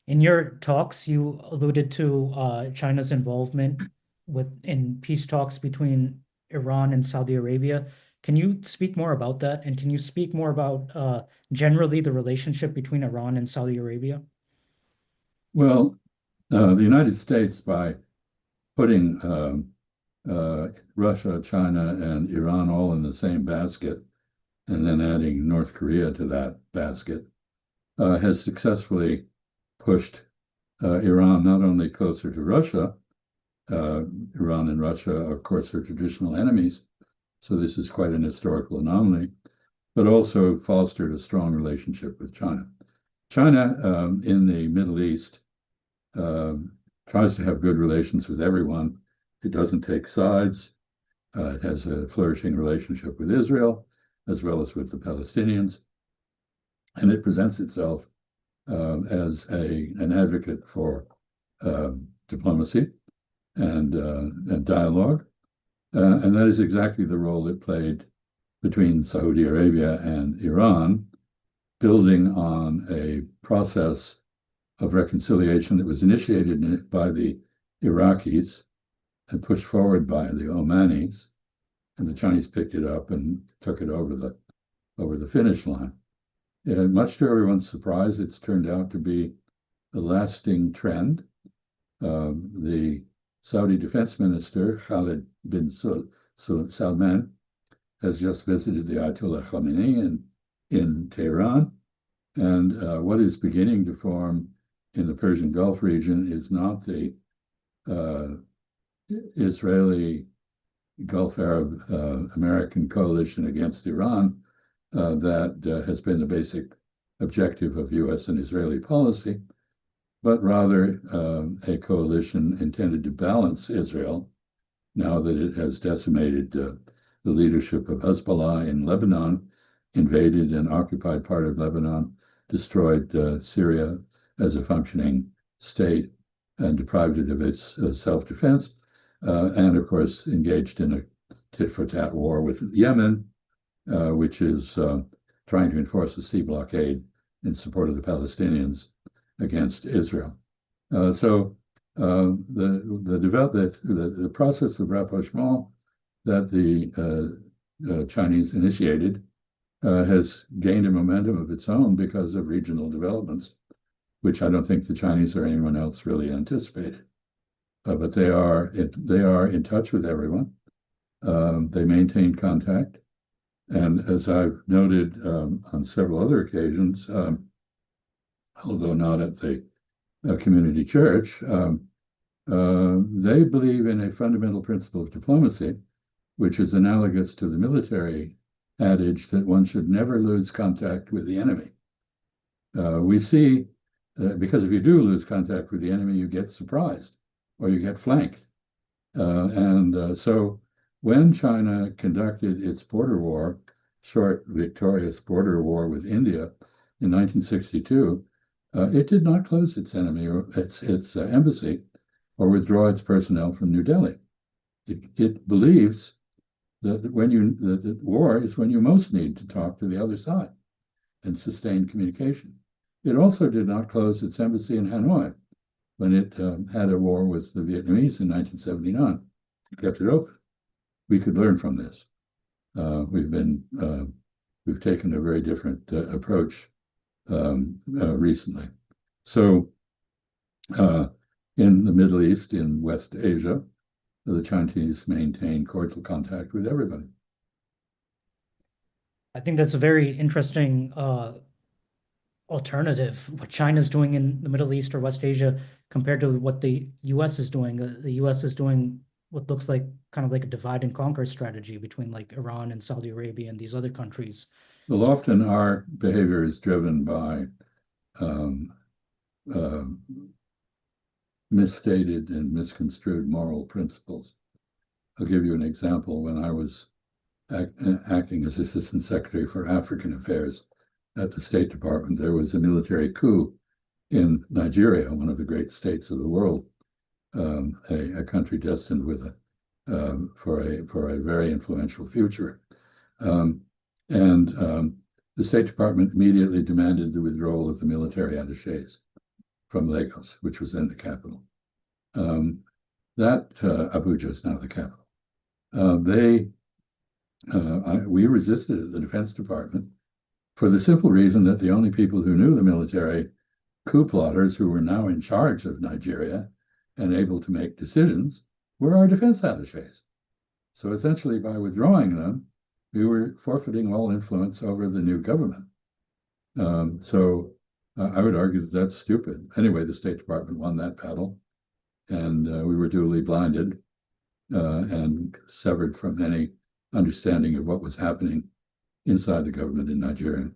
In your talks, you alluded to China's involvement in peace talks between Iran and Saudi Arabia. Can you speak more about that? And can you speak more about generally the relationship between Iran and Saudi Arabia? Well, the United States, by putting Russia, China, and Iran all in the same basket, and then adding North Korea to that basket, has successfully pushed Iran not only closer to Russia. Iran and Russia, of course, are traditional enemies, so this is quite an historical anomaly, but also fostered a strong relationship with China. China in the Middle East tries to have good relations with everyone. It doesn't take sides. It has a flourishing relationship with Israel, as well as with the Palestinians. And it presents itself as an advocate for diplomacy and dialogue. And that is exactly the role it played between Saudi Arabia and Iran, building on a process of reconciliation that was initiated by the Iraqis and pushed forward by the Omanis, and the Chinese picked it up and took it over the finish line. And much to everyone's surprise, it's turned out to be a lasting trend. The Saudi Defense Minister, Khalid bin Salman, has just visited the Ayatollah Khamenei in Tehran. And what is beginning to form in the Persian Gulf region is not the Israeli Gulf Arab American coalition against Iran that has been the basic objective of US and Israeli policy, but rather a coalition intended to balance Israel now that it has decimated the leadership of Hezbollah in Lebanon, invaded and occupied part of Lebanon, destroyed Syria as a functioning state, and deprived it of its self-defense, and of course engaged in a tit-for-tat war with Yemen, which is trying to enforce a sea blockade in support of the Palestinians against Israel. So the process of rapprochement that the Chinese initiated has gained a momentum of its own because of regional developments, which I don't think the Chinese or anyone else really anticipated. But they are in touch with everyone. They maintain contact. And as I've noted on several other occasions, although not at the community church, they believe in a fundamental principle of diplomacy, which is analogous to the military adage that one should never lose contact with the enemy. We see, because if you do lose contact with the enemy, you get surprised or you get flanked. So when China conducted its border war, short victorious border war with India in 1962, it did not close its enemy or its embassy or withdraw its personnel from New Delhi. It believes that that war is when you most need to talk to the other side and sustain communication. It also did not close its embassy in Hanoi when it had a war with the Vietnamese in 1979. It kept it open. We could learn from this. We've taken a very different approach recently. So in the Middle East, in West Asia, the Chinese maintain cordial contact with everybody. I think that's a very interesting alternative, what China's doing in the Middle East or West Asia compared to what the US is doing. The US is doing what looks like kind of like a divide and conquer strategy between like Iran and Saudi Arabia and these other countries. Well, often our behavior is driven by misstated and misconstrued moral principles. I'll give you an example. When I was acting as Assistant Secretary for African Affairs at the State Department, there was a military coup in Nigeria, one of the great states of the world, a country destined for a very influential future. The State Department immediately demanded the withdrawal of the military attachés from Lagos, which was then the capital. Abuja is now the capital. We resisted at the Defense Department for the simple reason that the only people who knew the military coup plotters who were now in charge of Nigeria and able to make decisions were our defense attachés. So essentially, by withdrawing them, we were forfeiting all influence over the new government. I would argue that that's stupid. Anyway, the State Department won that battle, and we were duly blinded and severed from any understanding of what was happening inside the government in Nigeria.